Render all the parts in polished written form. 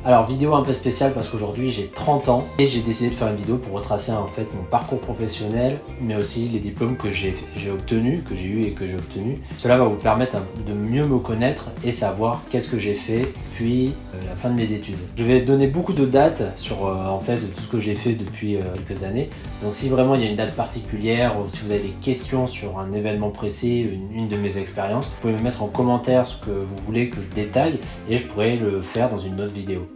Alors vidéo un peu spéciale parce qu'aujourd'hui j'ai 30 ans et j'ai décidé de faire une vidéo pour retracer en fait mon parcours professionnel, mais aussi les diplômes que j'ai obtenus, que j'ai eu et que j'ai obtenus. Cela va vous permettre de mieux me connaître et savoir qu'est-ce que j'ai fait depuis la fin de mes études. Je vais donner beaucoup de dates sur en fait tout ce que j'ai fait depuis quelques années. Donc si vraiment il y a une date particulière ou si vous avez des questions sur un événement précis, une de mes expériences, vous pouvez me mettre en commentaire ce que vous voulez que je détaille et je pourrais le faire dans une autre vidéo.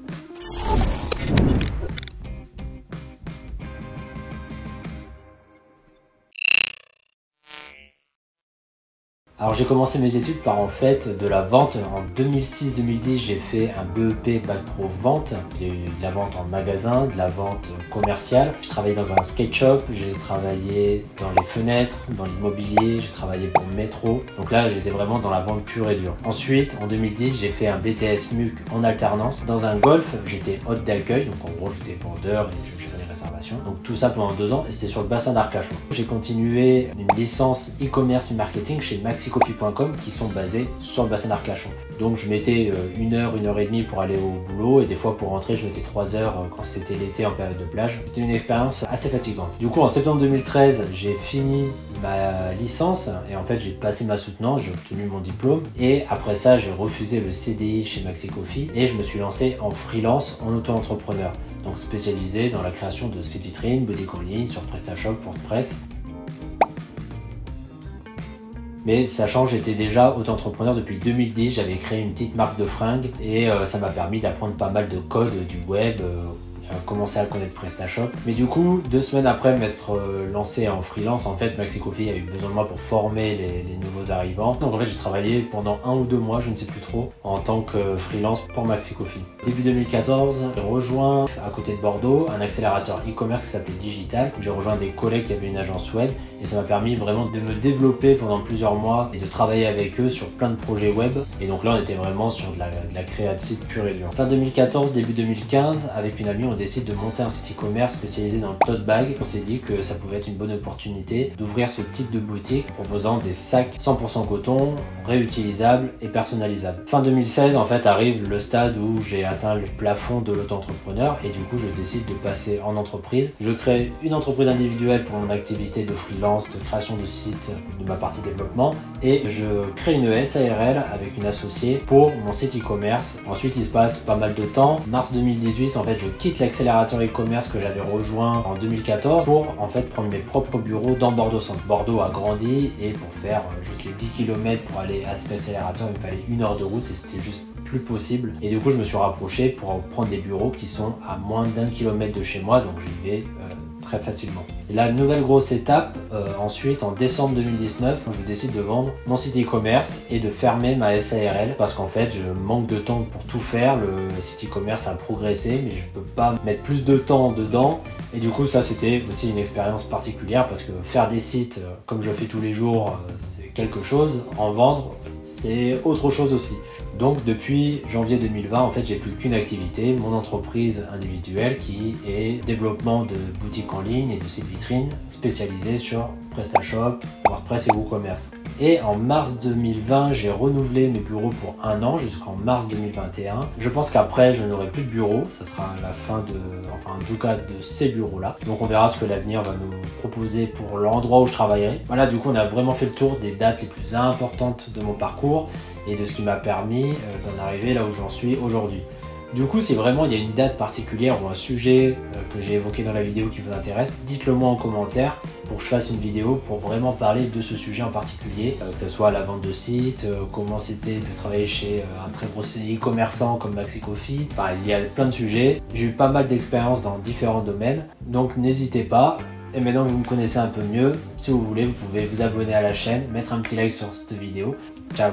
Alors j'ai commencé mes études par en fait de la vente. En 2006-2010 j'ai fait un BEP Bac Pro Vente. J'ai eu de la vente en magasin, de la vente commerciale. J'ai travaillé dans un skate shop, j'ai travaillé dans les fenêtres, dans l'immobilier, j'ai travaillé pour Métro. Donc là j'étais vraiment dans la vente pure et dure. Ensuite en 2010 j'ai fait un BTS MUC en alternance. Dans un golf j'étais hôte d'accueil, donc en gros j'étais vendeur et je gérais les réservations. Donc tout ça pendant 2 ans et c'était sur le bassin d'Arcachon. J'ai continué une licence e-commerce et marketing chez maxicoffee.com qui sont basés sur le bassin d'Arcachon. Donc je mettais 1 heure, 1 heure et demie pour aller au boulot et des fois pour rentrer je mettais 3 heures quand c'était l'été en période de plage. C'était une expérience assez fatigante. Du coup en septembre 2013 j'ai fini ma licence et en fait j'ai passé ma soutenance, j'ai obtenu mon diplôme et après ça j'ai refusé le CDI chez Maxicoffee et je me suis lancé en freelance, en auto-entrepreneur. Donc spécialisé dans la création de sites vitrines, boutique en ligne, sur PrestaShop, WordPress. Mais sachant que j'étais déjà auto-entrepreneur depuis 2010, j'avais créé une petite marque de fringues et ça m'a permis d'apprendre pas mal de codes du web, commencer à connaître PrestaShop. Mais du coup, 2 semaines après m'être lancé en freelance, en fait, Maxicoffee a eu besoin de moi pour former les nouveaux arrivants. Donc en fait, j'ai travaillé pendant 1 ou 2 mois, je ne sais plus trop, en tant que freelance pour Maxicoffee. Début 2014, j'ai rejoint à côté de Bordeaux un accélérateur e-commerce qui s'appelait Digital. J'ai rejoint des collègues qui avaient une agence web et ça m'a permis vraiment de me développer pendant plusieurs mois et de travailler avec eux sur plein de projets web. Et donc là, on était vraiment sur de la créa de site pure et dure. Fin 2014, début 2015, avec une amie, on décide de monter un site e-commerce spécialisé dans le tote bag. On s'est dit que ça pouvait être une bonne opportunité d'ouvrir ce type de boutique proposant des sacs 100% coton, réutilisables et personnalisables. Fin 2016, en fait, arrive le stade où j'ai atteint le plafond de l'auto-entrepreneur et du coup, je décide de passer en entreprise. Je crée une entreprise individuelle pour mon activité de freelance, de création de site, de ma partie développement et je crée une SARL avec une associée pour mon site e-commerce. Ensuite, il se passe pas mal de temps. Mars 2018, en fait, je quitte l'accélérateur e-commerce que j'avais rejoint en 2014 pour en fait prendre mes propres bureaux dans Bordeaux Centre. Bordeaux a grandi et pour faire juste les 10 km pour aller à cet accélérateur, il me fallait 1 heure de route et c'était juste plus possible. Et du coup, je me suis rapproché pour prendre des bureaux qui sont à moins d'1 kilomètre de chez moi, donc j'y vais très facilement. Et la nouvelle grosse étape, ensuite en décembre 2019, je décide de vendre mon site e-commerce et de fermer ma SARL parce qu'en fait je manque de temps pour tout faire. Le site e-commerce a progressé mais je peux pas mettre plus de temps dedans et du coup ça c'était aussi une expérience particulière parce que faire des sites comme je fais tous les jours c'est quelque chose, en vendre c'est autre chose aussi. Donc depuis janvier 2020, en fait, j'ai plus qu'une activité, mon entreprise individuelle qui est développement de boutiques en ligne et de sites vitrines spécialisés sur PrestaShop, WordPress et WooCommerce. Et en mars 2020, j'ai renouvelé mes bureaux pour 1 an jusqu'en mars 2021. Je pense qu'après, je n'aurai plus de bureau. Ça sera la fin en tout cas de ces bureaux-là. Donc on verra ce que l'avenir va nous proposer pour l'endroit où je travaillerai. Voilà, du coup, on a vraiment fait le tour des dates les plus importantes de mon parcours et de ce qui m'a permis d'en arriver là où j'en suis aujourd'hui. Du coup, si vraiment il y a une date particulière ou un sujet que j'ai évoqué dans la vidéo qui vous intéresse, dites-le moi en commentaire pour que je fasse une vidéo pour vraiment parler de ce sujet en particulier, que ce soit la vente de site, comment c'était de travailler chez un très gros e-commerçant comme Maxicoffee. Enfin, il y a plein de sujets. J'ai eu pas mal d'expérience dans différents domaines, donc n'hésitez pas. Et maintenant que vous me connaissez un peu mieux, si vous voulez, vous pouvez vous abonner à la chaîne, mettre un petit like sur cette vidéo. Ciao!